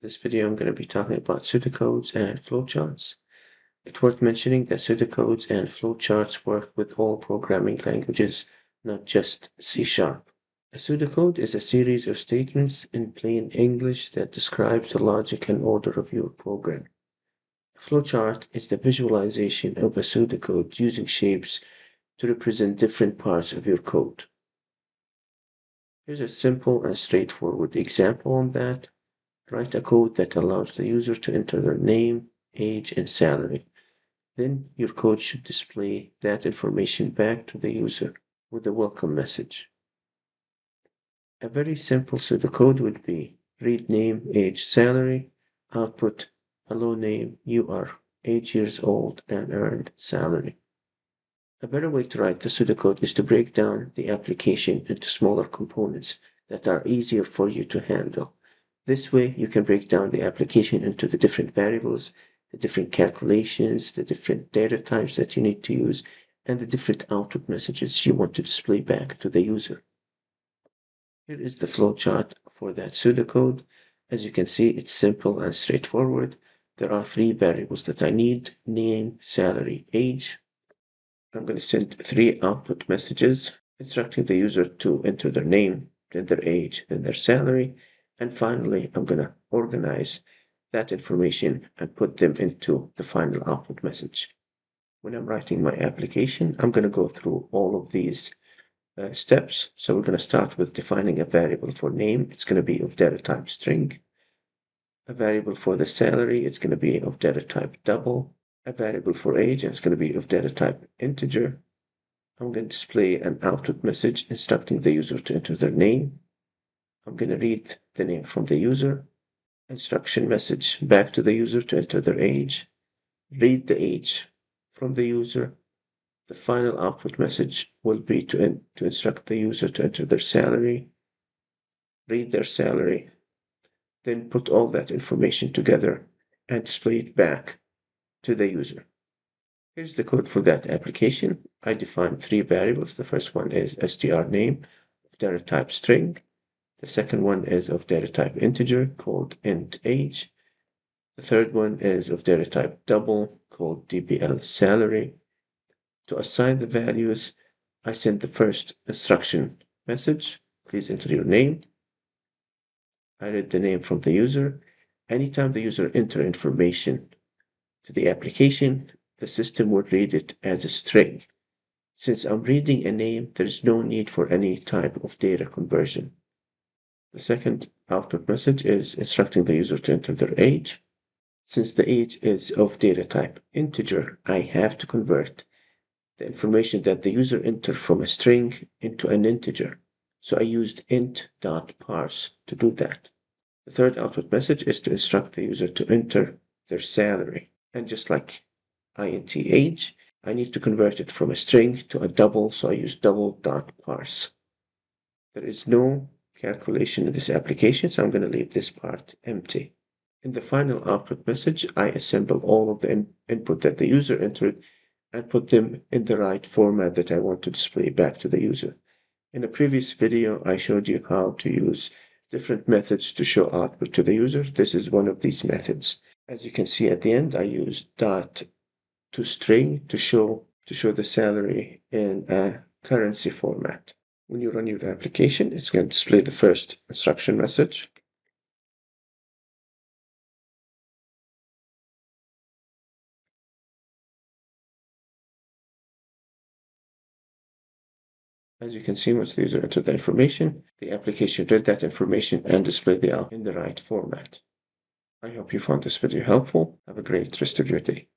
This video I'm going to be talking about pseudocodes and flowcharts. It's worth mentioning that pseudocodes and flowcharts work with all programming languages, not just C#. A pseudocode is a series of statements in plain English that describes the logic and order of your program. A flowchart is the visualization of a pseudocode using shapes to represent different parts of your code. Here's a simple and straightforward example on that. Write a code that allows the user to enter their name, age, and salary. Then your code should display that information back to the user with a welcome message. A very simple pseudocode would be read name, age, salary, output hello name, you are 8 years old and earned salary. A better way to write the pseudocode is to break down the application into smaller components that are easier for you to handle. This way, you can break down the application into the different variables, the different calculations, the different data types that you need to use, and the different output messages you want to display back to the user. Here is the flowchart for that pseudocode. As you can see, it's simple and straightforward. There are 3 variables that I need: name, salary, age. I'm going to send 3 output messages instructing the user to enter their name, then their age, then their salary. And finally, I'm going to organize that information and put them into the final output message. When I'm writing my application, I'm going to go through all of these steps. So we're going to start with defining a variable for name. It's going to be of data type string. A variable for the salary, it's going to be of data type double. A variable for age, and it's going to be of data type integer. I'm going to display an output message instructing the user to enter their name. I'm going to read the name from the user, instruction message back to the user to enter their age, read the age from the user. The final output message will be to instruct the user to enter their salary, read their salary, then put all that information together and display it back to the user. Here's the code for that application. I defined 3 variables. The first one is strname of data type string. The second one is of data type integer called int age. The third one is of data type double called dbl salary. To assign the values, I send the first instruction message. Please enter your name. I read the name from the user. Anytime the user enter information to the application, the system would read it as a string. Since I'm reading a name, there is no need for any type of data conversion. The second output message is instructing the user to enter their age. Since the age is of data type integer, I have to convert the information that the user entered from a string into an integer. So I used int.parse to do that. The third output message is to instruct the user to enter their salary. And just like int age, I need to convert it from a string to a double, so I use double.parse. There is no calculation in this application, so I'm going to leave this part empty. In the final output message, I assemble all of the input that the user entered and put them in the right format that I want to display back to the user. In a previous video, I showed you how to use different methods to show output to the user. This is one of these methods. As you can see at the end, I used dot to string to show the salary in a currency format. When you run your application, it's going to display the first instruction message. As you can see, once the user entered the information, the application read that information and displayed the output in the right format. I hope you found this video helpful. Have a great rest of your day.